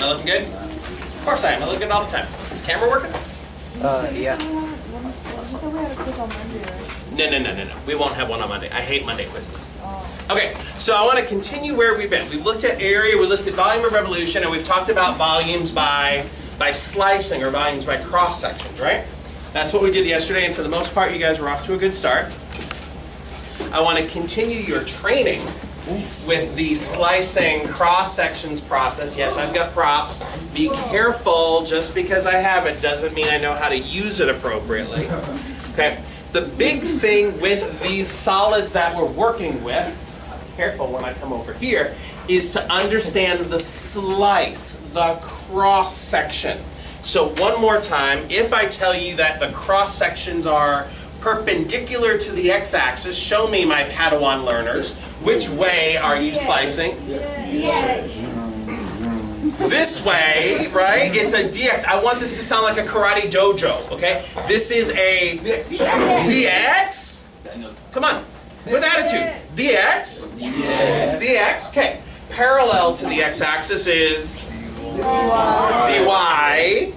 I looking good? Of course I am. I look good all the time. Is the camera working? Yeah. You said we had a quiz on Monday, right? No. We won't have one on Monday. I hate Monday quizzes. Oh. Okay, so I want to continue where we've been. We've looked at area, we looked at volume of revolution, and we've talked about volumes by slicing or volumes by cross sections, right? That's what we did yesterday, and for the most part, you guys were off to a good start. I want to continue your training with the slicing cross sections process. Yes, I've got props. Be careful, just because I have it doesn't mean I know how to use it appropriately. Okay, the big thing with these solids that we're working with, careful when I come over here, is to understand the slice, the cross section. So one more time, if I tell you that the cross sections are perpendicular to the x-axis, show me, my Padawan learners, which way are you slicing? This way, right? It's a dx. I want this to sound like a karate dojo, okay? This is a dx. Come on, with attitude. Dx. Dx, okay. Parallel to the x-axis is dy.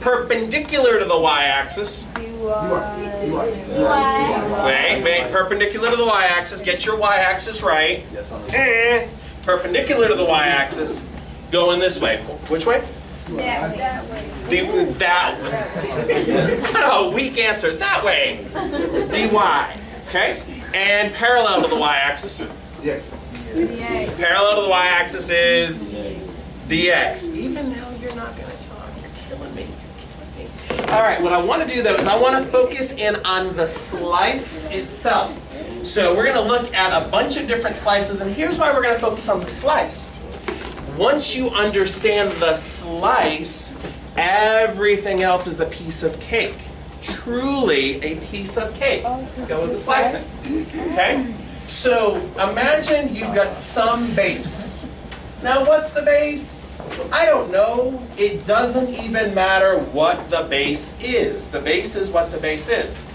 Perpendicular to the y-axis. Wait, perpendicular to the y-axis. Get your y-axis right. Perpendicular to the y-axis. Going this way. Which way? That way. That way. Oh, weak answer. That way. dy. Okay? And parallel to the y-axis. Parallel to the y-axis is dx. Even now you're not going to talk. You're killing me. All right, what I want to do though is I want to focus in on the slice itself. So we're going to look at a bunch of different slices, and here's why we're going to focus on the slice. Once you understand the slice, everything else is a piece of cake. Truly a piece of cake. Go with the slicing. Okay? So imagine you've got some base. Now what's the base? I don't know. It doesn't even matter what the base is. The base is what the base is.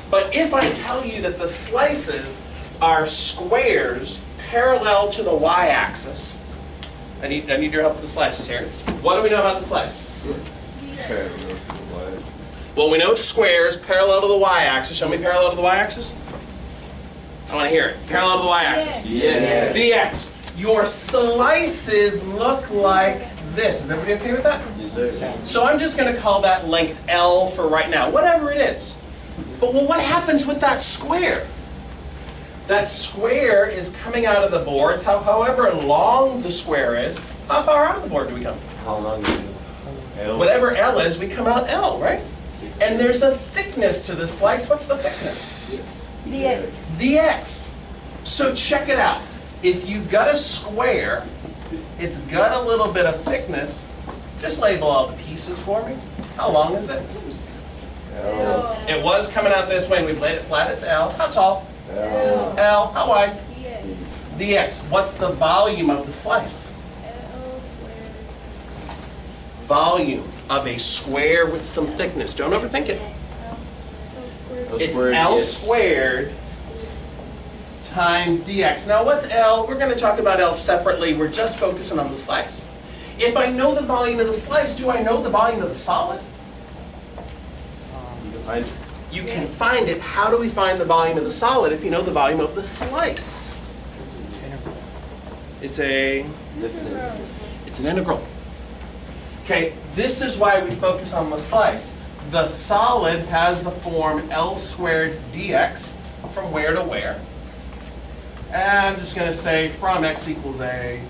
But if I tell you that the slices are squares parallel to the y-axis, I need your help with the slices here. What do we know about the slice? Well, we know it's squares parallel to the y-axis. Show me parallel to the y-axis. I want to hear it. Parallel to the y-axis. Yes. Dx. Your slices look like this. Is everybody okay with that? Yes, sir. So I'm just going to call that length L for right now, whatever it is. But well, what happens with that square? That square is coming out of the board, so however long the square is, how far out of the board do we come? How long is it? L. Whatever L is, we come out L, right? And there's a thickness to the slice. What's the thickness? Dx. Dx. So check it out. If you've got a square, it's got a little bit of thickness. Just label all the pieces for me. How long is it? L. It was coming out this way and we've laid it flat. It's L. How tall? L. L. How wide? Dx. Dx. What's the volume of the slice? L squared. Volume of a square with some thickness. Don't overthink it. L squared. L It's squared, L yes. squared times dx. Now what's L? We're going to talk about L separately. We're just focusing on the slice. If I know the volume of the slice, do I know the volume of the solid? You can find it. You can find it. How do we find the volume of the solid if you know the volume of the slice? It's an integral. Okay, this is why we focus on the slice. The solid has the form L squared dx from where to where? And I'm just going to say from x equals a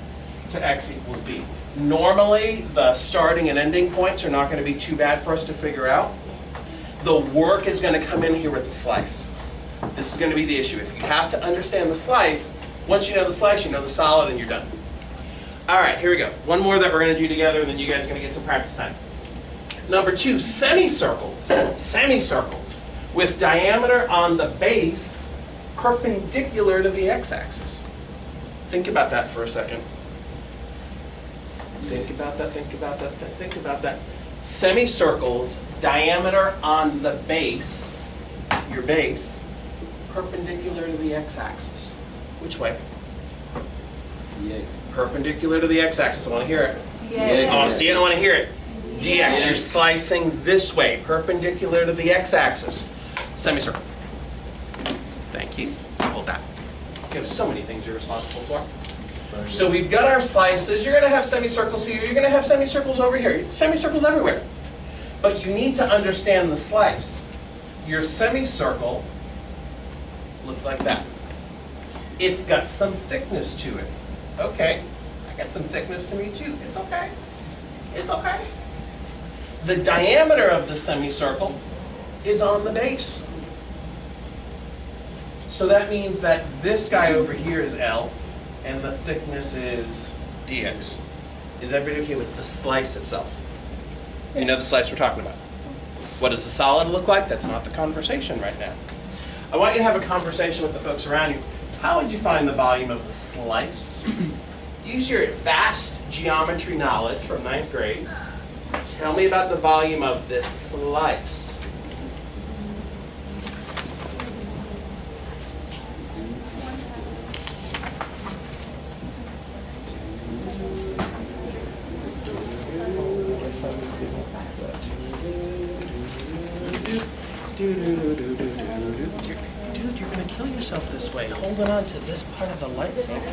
to x equals b. Normally, the starting and ending points are not going to be too bad for us to figure out. The work is going to come in here with the slice. This is going to be the issue. If you have to understand the slice, once you know the slice, you know the solid, and you're done. All right, here we go. One more that we're going to do together, and then you guys are going to get some practice time. Number 2, semicircles. Semicircles with diameter on the base perpendicular to the x-axis. Think about that for a second. Think about that, think about that, think about that. Semicircles, diameter on the base, your base, perpendicular to the x-axis. Which way? Yeah. Perpendicular to the x-axis. I want to hear it. Oh, see, I don't want to hear it. dx, you're slicing this way, perpendicular to the x-axis. Semicircle. Thank you. Hold that. You have so many things you're responsible for. So we've got our slices. You're going to have semicircles here. You're going to have semicircles over here. Semicircles everywhere. But you need to understand the slice. Your semicircle looks like that. It's got some thickness to it. Okay. I got some thickness to me too. It's okay. It's okay. The diameter of the semicircle is on the base. So that means that this guy over here is L, and the thickness is dx. Is everybody okay with the slice itself? You know the slice we're talking about. What does the solid look like? That's not the conversation right now. I want you to have a conversation with the folks around you. How would you find the volume of the slice? Use your vast geometry knowledge from 9th grade. Tell me about the volume of this slice. Dude, you're gonna kill yourself this way, holding on to this part of the lightsaber.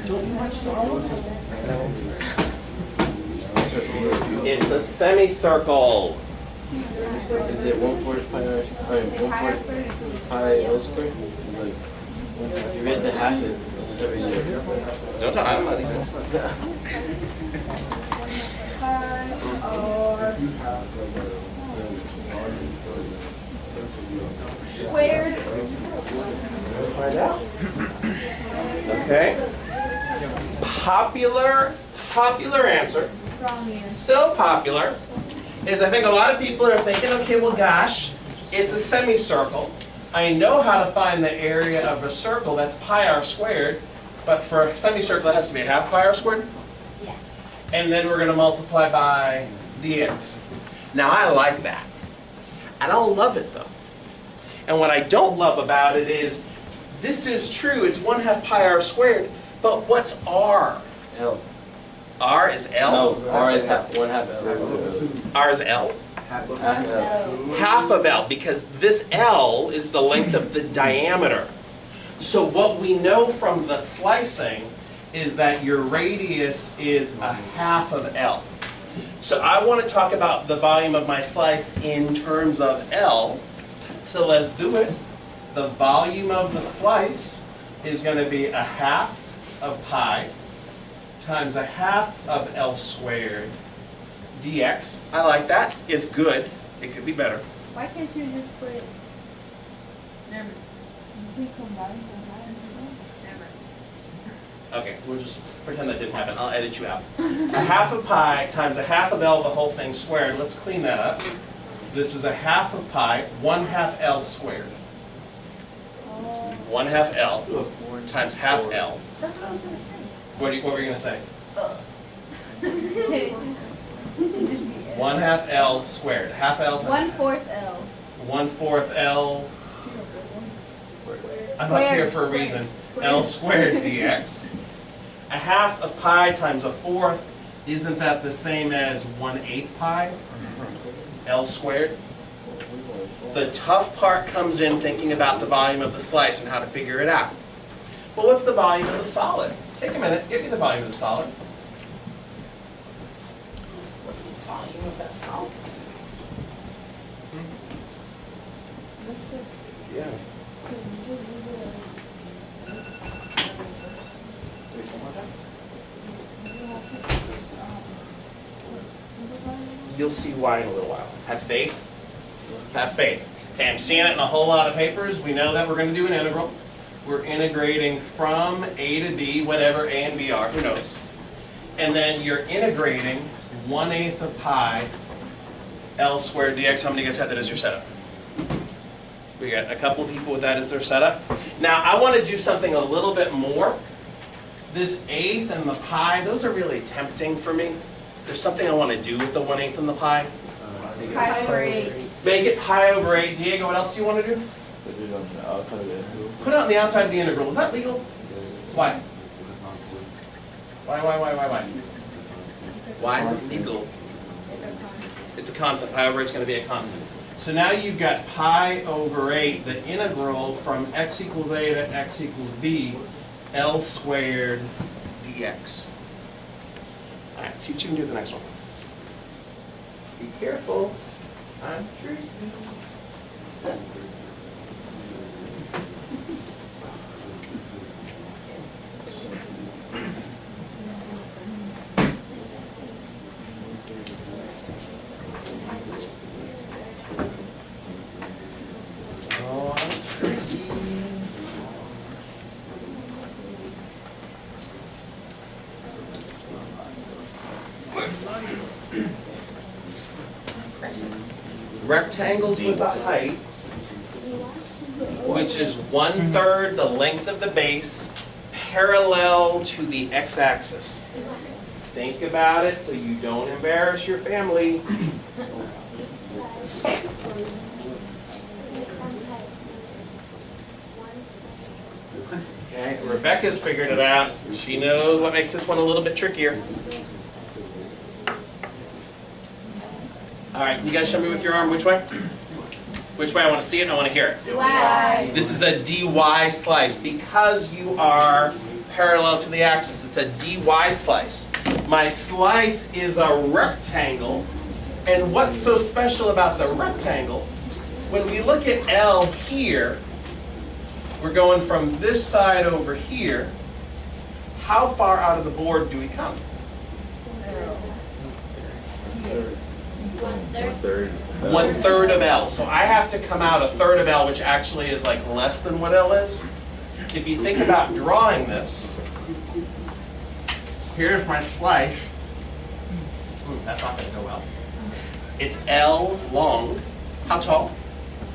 Don't you watch Star Wars? It's a semicircle. Is it 1/4 pi r squared? 1/4 pi L squared? Like, you read the half it every year. Don't talk. I don't know these. Squared. Find out. Okay. Popular answer. So popular is I think a lot of people are thinking, okay, well, gosh, it's a semicircle. I know how to find the area of a circle. That's pi r squared. But for a semicircle, it has to be a half pi r squared. Yeah. And then we're going to multiply by dx. Now, I like that. I don't love it, though. And what I don't love about it is, this is true, it's 1/2 pi r squared, but what's r? L. R is L? No, R is 1/2 L. R is L? Half L. Half of L, because this L is the length of the diameter. So what we know from the slicing is that your radius is a half of L. So I want to talk about the volume of my slice in terms of L. So let's do it. The volume of the slice is going to be a half of pi times a half of L squared dx. I like that. It's good. It could be better. Why can't you just put? Never. Okay, we'll just pretend that didn't happen. I'll edit you out. A half of pi times a half of L, the whole thing squared. Let's clean that up. This is a half of pi, 1/2 L squared. 1/2 L times half L. That's what I was gonna say. What were you going to say? Just be 1/2 L squared. Half L times 1/4 L. 1/4 L. I'm up here for a reason. L squared dx. A half of pi times a fourth, isn't that the same as 1/8 pi? L squared. The tough part comes in thinking about the volume of the slice and how to figure it out. Well, what's the volume of the solid? Take a minute, give me the volume of the solid. What's the volume of that solid? Yeah. You'll see why in a little while. Have faith. Have faith. Okay, I'm seeing it in a whole lot of papers. We know that we're going to do an integral. We're integrating from A to B, whatever A and B are, who knows. And then you're integrating 1/8 of pi L squared dx. How many of you guys have that as your setup? We got a couple of people with that as their setup. Now, I want to do something a little bit more. This 1/8 and the pi, those are really tempting for me. There's something I want to do with the 1/8 and the pi. Pi over 8. Make it pi over 8. Diego, what else do you want to do? Put it on the outside of the integral. Put it on the outside of the integral. Is that legal? Why? Why? Why is it legal? It's a constant. Pi over 8 is going to be a constant. So now you've got pi over 8, the integral from x equals a to x equals b, L squared dx. All right, see what you can do with the next one. Be careful. I'm tricky. Rectangles with a height, which is 1/3 the length of the base, parallel to the x-axis. Think about it so you don't embarrass your family. Okay, Rebecca's figured it out. She knows what makes this one a little bit trickier. All right, can you guys show me with your arm which way? Which way? I want to see it and I want to hear it. dy. This is a dy slice because you are parallel to the axis. It's a dy slice. My slice is a rectangle. And what's so special about the rectangle? When we look at L here, we're going from this side over here. How far out of the board do we come? 1/3. 1/3 of L. So I have to come out 1/3 of L, which actually is like less than what L is. If you think about drawing this, here's my slice. That's not going to go well. It's L long. How tall?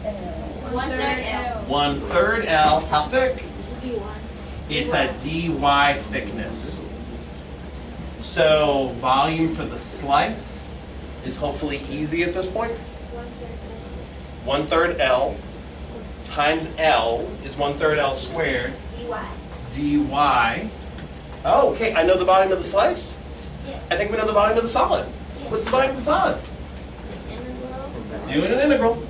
1/3 L. 1/3 L. How thick? It's a dy thickness. So volume for the slice is hopefully easy at this point. 1/3 L times L is 1/3 L squared dy. Oh, okay, I know the volume of the slice. I think we know the volume of the solid. What's the volume of the solid? Doing an integral.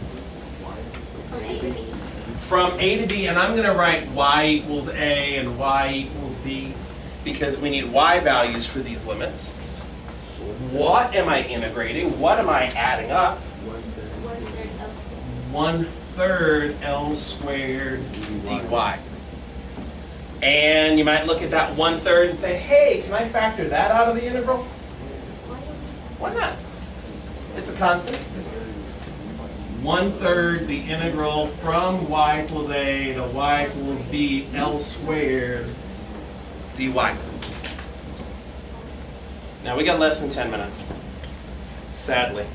From A to B, and I'm going to write y equals A and y equals B because we need y values for these limits. What am I integrating? What am I adding up? 1/3 L squared dy. And you might look at that 1/3 and say, hey, can I factor that out of the integral? Why not? It's a constant. 1/3 the integral from y equals A to y equals B L squared dy. Now we got less than 10 minutes, sadly.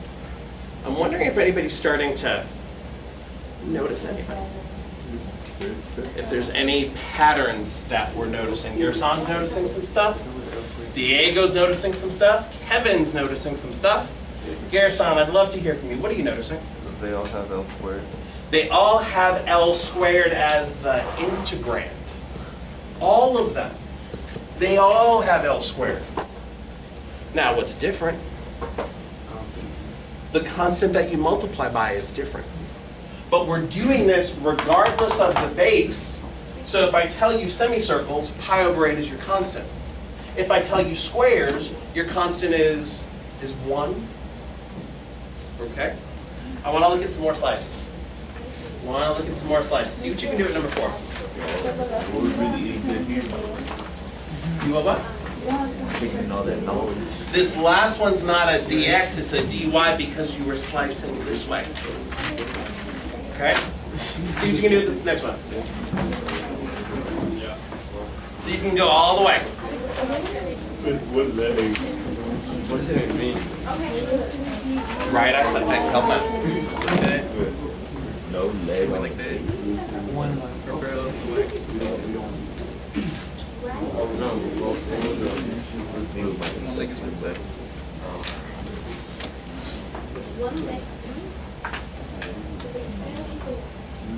I'm wondering if anybody's starting to notice anything. If there's any patterns that we're noticing. Gerson's noticing some stuff. Diego's noticing some stuff. Kevin's noticing some stuff. Gerson, I'd love to hear from you. What are you noticing? They all have L squared. They all have L squared as the integrand. All of them. They all have L squared. Now, what's different? The constant that you multiply by is different. But we're doing this regardless of the base. So if I tell you semicircles, pi over 8 is your constant. If I tell you squares, your constant is 1. Okay? I want to look at some more slices. I want to look at some more slices. See what you can do at number 4. You want what? This last one's not a dx, it's a dy because you were slicing this way. Okay? See what you can do with this next one. So you can go all the way. What does it mean? Right, I can help that. Okay. No leg. Like the one parallel to the x. Like it's been said.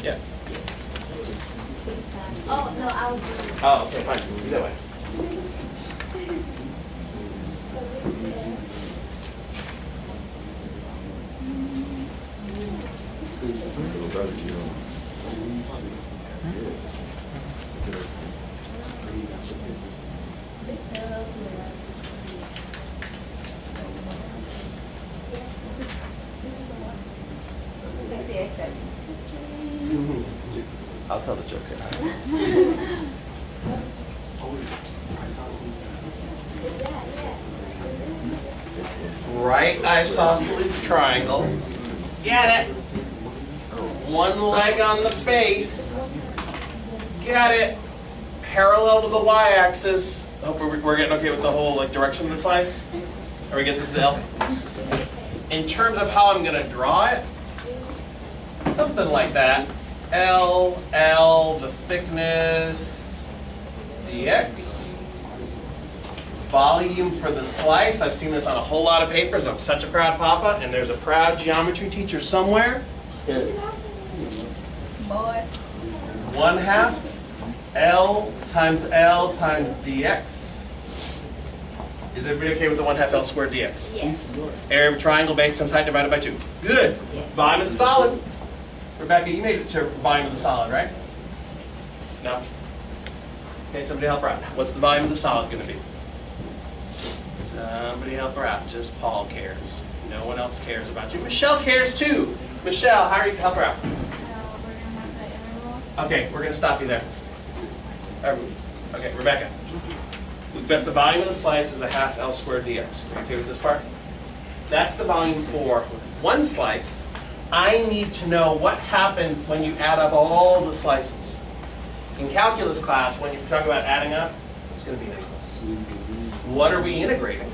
Yeah. Oh, no, I was. Oh, okay, fine. Either way. tell the joke here. Right isosceles triangle. Get it. One leg on the base. Get it. Parallel to the y-axis. Hope we're getting okay with the whole like direction of the slice. Are we getting this L? In terms of how I'm going to draw it, something like that. L, the thickness, dx. Volume for the slice. I've seen this on a whole lot of papers. I'm such a proud papa, and there's a proud geometry teacher somewhere. Yeah. Boy. 1/2 L times dx. Is everybody okay with the 1/2 L squared dx? Yes. Area of a triangle base times height divided by 2. Good. Volume of the solid. Rebecca, you made it to volume of the solid, right? No? Okay, somebody help her out. What's the volume of the solid going to be? Somebody help her out. Just Paul cares. No one else cares about you. Michelle cares too. Michelle, how are you? Help her out. We're gonna have the interval. Okay, we're going to stop you there. Okay, Rebecca. We've got the volume of the slice is 1/2 L squared dx. Are you okay with this part? That's the volume for one slice. I need to know what happens when you add up all the slices. In calculus class, when you talk about adding up, it's going to be negative. What are we integrating?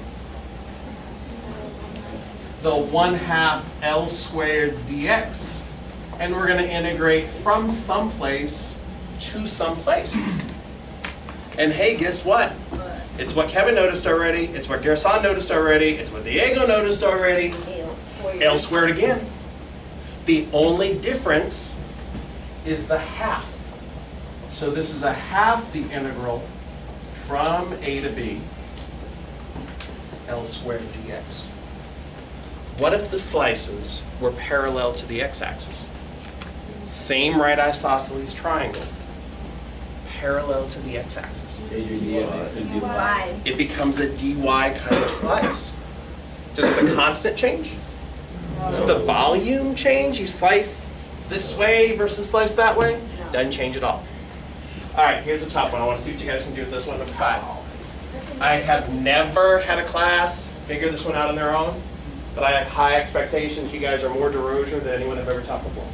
The 1/2 L squared dx. And we're going to integrate from someplace to someplace. And hey, guess what? It's what Kevin noticed already. It's what Gerson noticed already. It's what Diego noticed already. L squared again. The only difference is the half. So this is 1/2 the integral from a to b, L squared dx. What if the slices were parallel to the x-axis? Same right isosceles triangle, parallel to the x-axis. It becomes a dy kind of slice. Does the constant change? Does the volume change? You slice this way versus slice that way? Doesn't change at all. All right, here's a tough one. I want to see what you guys can do with this one. Number 5. I have never had a class figure this one out on their own, but I have high expectations. You guys are more DeRozier than anyone I've ever taught before.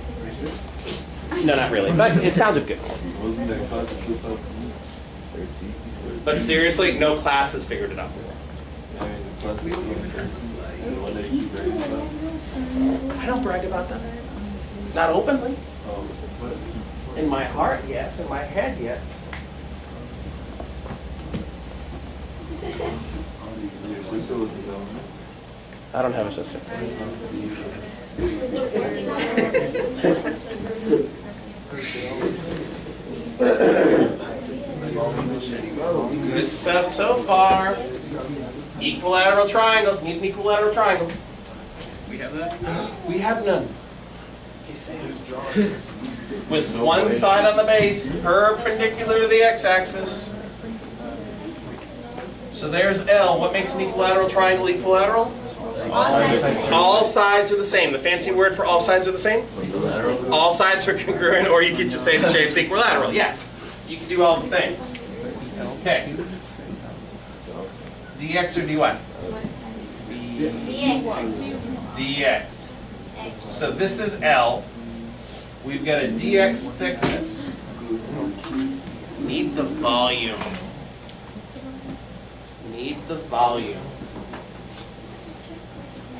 No, not really, but it sounded good. Wasn't that class in 2013? But seriously, no class has figured it out before. I mean, the class in 2013. The one that you very well. I don't brag about that. Not openly. But In my heart, yes. In my head, yes. your sister was in government. I don't have a sister. Good stuff so far. Equilateral triangles. Need an equilateral triangle. We have that? We have none. With one side on the base perpendicular to the x-axis. So there's L. What makes an equilateral triangle equilateral? All sides are the same. The fancy word for all sides are the same? All sides are congruent, or you could just say the shape's equilateral. Yes, you can do all the things. Okay. dx or dy? dx. So this is L. We've got a dx thickness. Need the volume. Need the volume.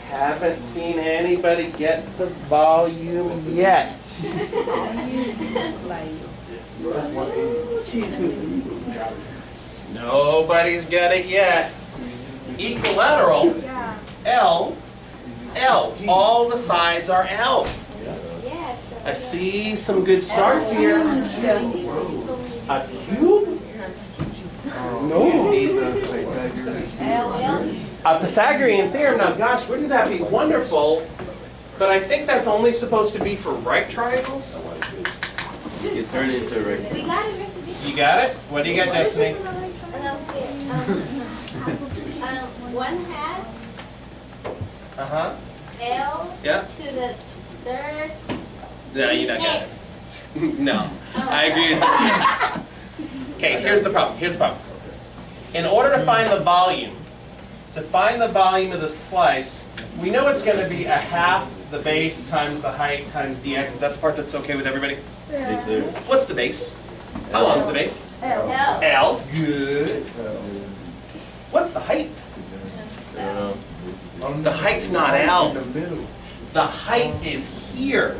Haven't seen anybody get the volume yet. Nobody's got it yet. Equilateral, L, L. All the sides are L. I see some good starts here. A cube? No. A Pythagorean theorem. Now, gosh, wouldn't that be wonderful? But I think that's only supposed to be for right triangles. You turn it into a rectangle. You got it? What do you got, Destiny? 1/2 Uh-huh. L Yeah. to the third No, you're not getting it. X. No, I agree with you. Okay, here's the problem. Here's the problem. In order to find the volume, of the slice, we know it's going to be a half the base times the height times dx. Is that the part that's okay with everybody? Yes, sir. What's the base? How long's the base? L. L. Good. What's the height? I don't know. The height's not L. The height is here.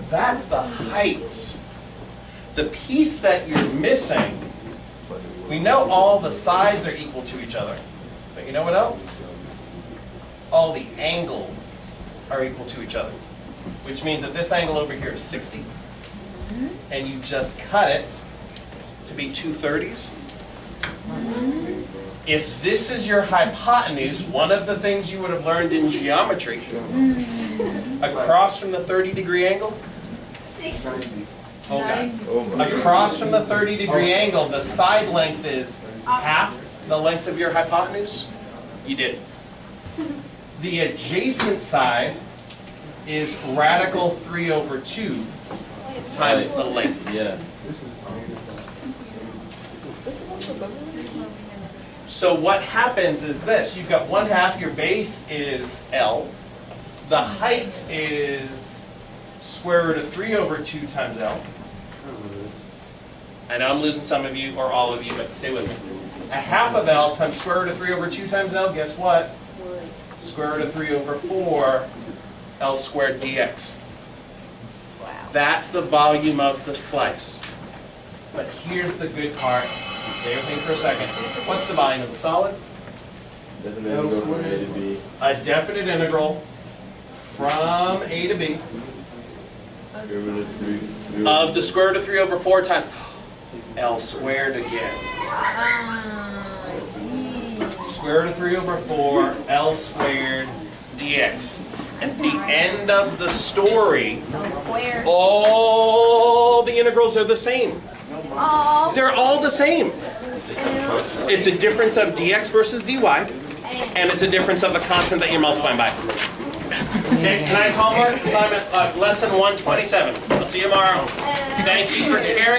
That's the height. The piece that you're missing, we know all the sides are equal to each other. But you know what else? All the angles are equal to each other. Which means that this angle over here is 60. And you just cut it to be 2/30s. If this is your hypotenuse, one of the things you would have learned in geometry, across from the 30-degree angle, okay. Oh my. Across from the 30-degree angle, the side length is half the length of your hypotenuse. You did it. The adjacent side is radical 3/2 times the length. Yeah. So what happens is this. You've got 1/2, your base is L. The height is square root of 3/2 times L. I know I'm losing some of you, or all of you, but stay with me. A half of L times square root of 3/2 times L, guess what? Square root of 3/4 L squared dx. Wow. That's the volume of the slice. But here's the good part. So stay with me for a second. What's the volume of the solid? Definitely go from A to B. A definite integral from A to B Square root of 3. of the square root of 3/4 times L squared again. Square root of 3/4 L squared dx. At the end of the story, Square. all the integrals are the same. Oh. They're all the same. It's a difference of dx versus dy, and it's a difference of the constant that you're multiplying by. Okay, tonight's homework assignment, lesson 127. I'll see you tomorrow. Thank you for caring.